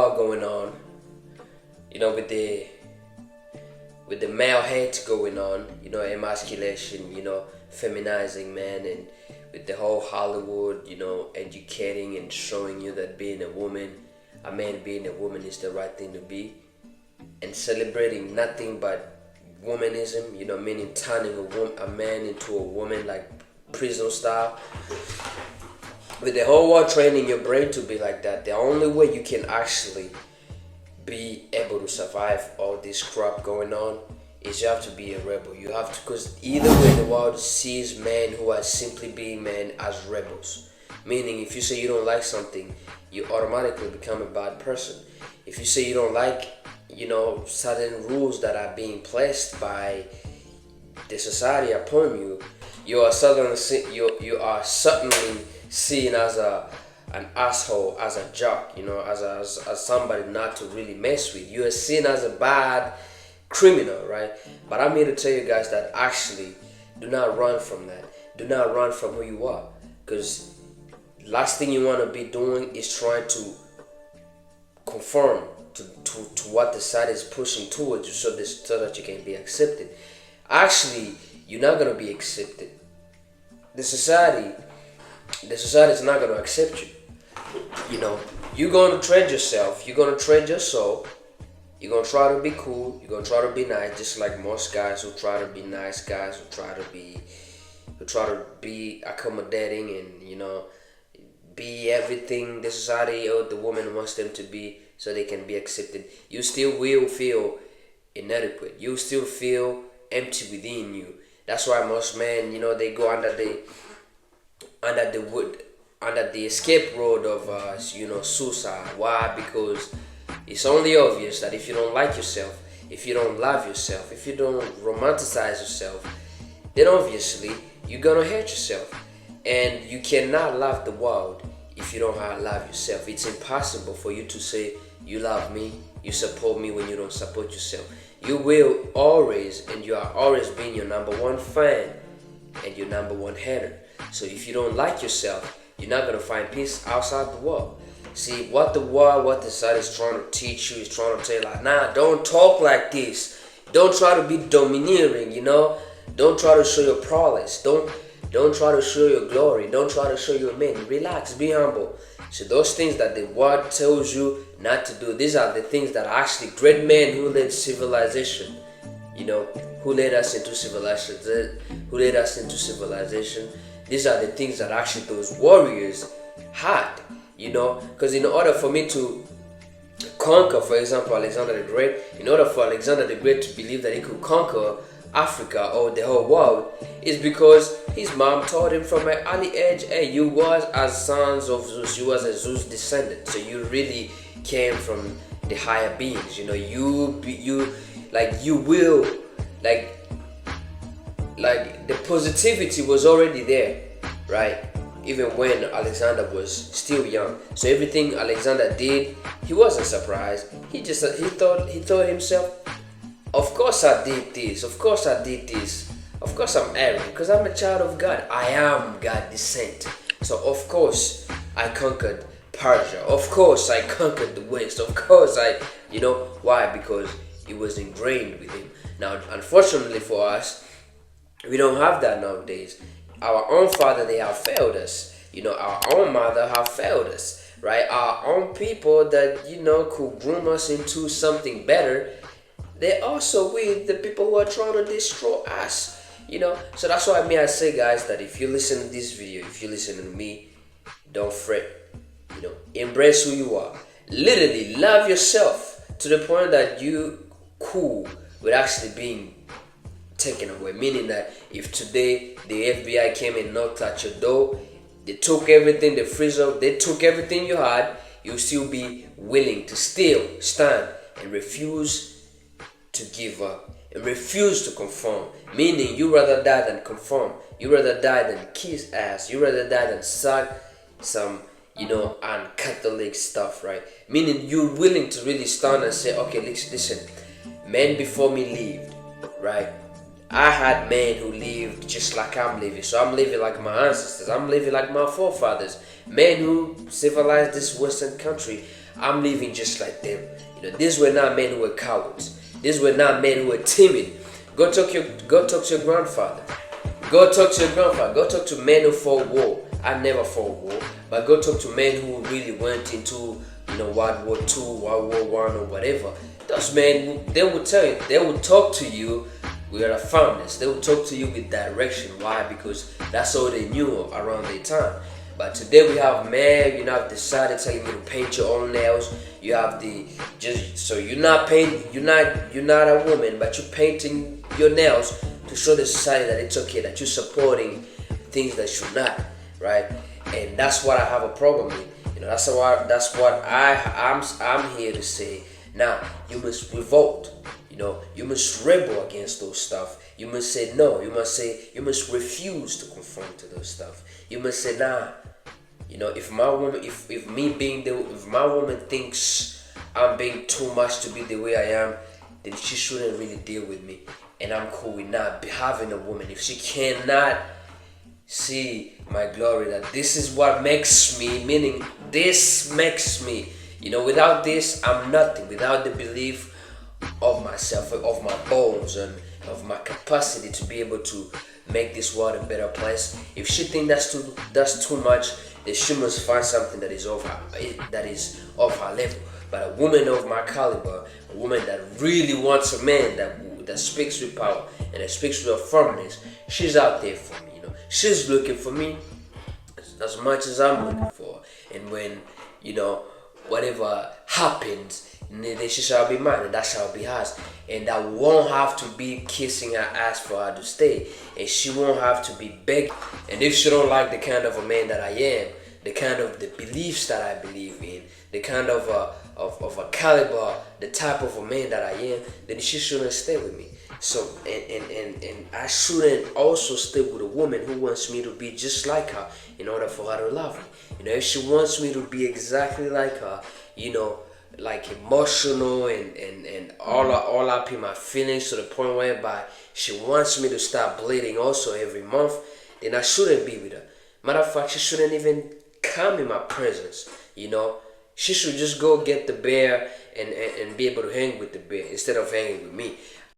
war going on, with the male hate going on, emasculation, feminizing men, and with the whole Hollywood, educating and showing you that being a man being a woman is the right thing to be, and celebrating nothing but womanism, meaning turning a man into a woman like prison style. With the whole world training your brain to be like that, the only way you can actually be able to survive all this crap going on is you have to be a rebel. You have to, because either way the world sees men who are simply being men as rebels. Meaning if you say you don't like something, you automatically become a bad person. If you say you don't like, certain rules that are being placed by the society upon you, you are certainly seen as an asshole, as a jock, as somebody not to really mess with. You are seen as a bad criminal, right? But I'm here to tell you guys that actually do not run from that. Do not run from who you are, because last thing you want to be doing is trying to conform to what the society is pushing towards you, so that you can be accepted. Actually, you're not going to be accepted. The society is not going to accept you. You're going to trade yourself. You're going to trade your soul. You're going to try to be cool. You're going to try to be nice, just like most guys who try to be nice guys, who try to be accommodating and, be everything the society or the woman wants them to be, so they can be accepted. You still will feel inadequate. You still feel empty within you. That's why most men, they go under the escape road of suicide. Why? Because it's only obvious that if you don't like yourself, if you don't love yourself, if you don't romanticize yourself, then obviously you're gonna hate yourself. And you cannot love the world if you don't love yourself. It's impossible for you to say you love me, you support me when you don't support yourself. You will always, and you are always being your number one fan and your number one hater. So if you don't like yourself, you're not going to find peace outside the world. See, what the society is trying to teach you is trying to tell you, like, nah, don't talk like this. Don't try to be domineering, Don't try to show your prowess. Don't try to show your glory. Don't try to show your man. Relax, be humble. So those things that the world tells you not to do, these are the things that are actually great men who led civilization, who led us into civilization, These are the things that actually those warriors had, because in order for me to conquer, for example, Alexander the Great, in order for Alexander the Great to believe that he could conquer Africa or the whole world, is because his mom told him from an early age, hey, you was as sons of Zeus, you was a Zeus descendant, so you really came from the higher beings, like the positivity was already there, right? Even when Alexander was still young. So everything Alexander did, he wasn't surprised. He thought himself, of course I did this. Of course I'm Aaron, because I'm a child of God. I am God descent. So of course I conquered Persia. Of course I conquered the West. Of course why? Because it was ingrained with him. Now, unfortunately for us, we don't have that nowadays. Our own father, they have failed us. Our own mother have failed us, right? Our own people that, could groom us into something better, they're also with the people who are trying to destroy us, So that's why I say, guys, that if you listen to this video, if you listen to me, don't fret, embrace who you are. Literally love yourself to the point that you cool with actually being taken away. Meaning that if today the FBI came and knocked at your door, they took everything, they freeze up, they took everything you had, you'll still be willing to still stand and refuse to give up and refuse to conform. Meaning you rather die than conform. You rather die than kiss ass. You rather die than suck some, un-Catholic stuff, right? Meaning you're willing to really stand and say, okay, listen, men before me lived, right? I had men who lived just like I'm living. So I'm living like my ancestors. I'm living like my forefathers. Men who civilized this Western country. I'm living just like them. These were not men who were cowards. These were not men who were timid. Go talk to your grandfather. Go talk to your grandfather. Go talk to men who fought war. I never fought war, but go talk to men who really went into World War II, World War One, or whatever. Those men, they will tell you, they will talk to you with a firmness. They will talk to you with direction. Why? Because that's all they knew around their time. But today we have men, decided telling you to paint your own nails. You have you're not a woman, but you're painting your nails to show the society that it's okay, that you're supporting things that should not, right? And that's what I have a problem with. That's what I'm here to say. Now you must revolt. You must rebel against those stuff. You must say no. You must refuse to conform to those stuff. You must say nah. If my woman thinks I'm being too much to be the way I am, then she shouldn't really deal with me. And I'm cool with not having a woman. If she cannot see my glory, that this is what makes me, meaning this makes me, without this, I'm nothing. Without the belief of myself, of my bones, and of my capacity to be able to make this world a better place. If she thinks that's too much, then she must find something that is of her level. But a woman of my caliber, a woman that really wants a man that speaks with power and that speaks with firmness, she's out there for me. She's looking for me as much as I'm looking for her. And when whatever happens, then she shall be mine, and that shall be hers. And I won't have to be kissing her ass for her to stay, and she won't have to be begging. And if she don't like the kind of a man that I am, the kind of the beliefs that I believe in, the kind of a caliber, the type of a man that I am, then she shouldn't stay with me. So and I shouldn't also stay with a woman who wants me to be just like her in order for her to love me. If she wants me to be exactly like her, like emotional and all up in my feelings to the point whereby she wants me to start bleeding also every month, then I shouldn't be with her. Matter of fact, she shouldn't even come in my presence. She should just go get the bear and be able to hang with the bear instead of hanging with me.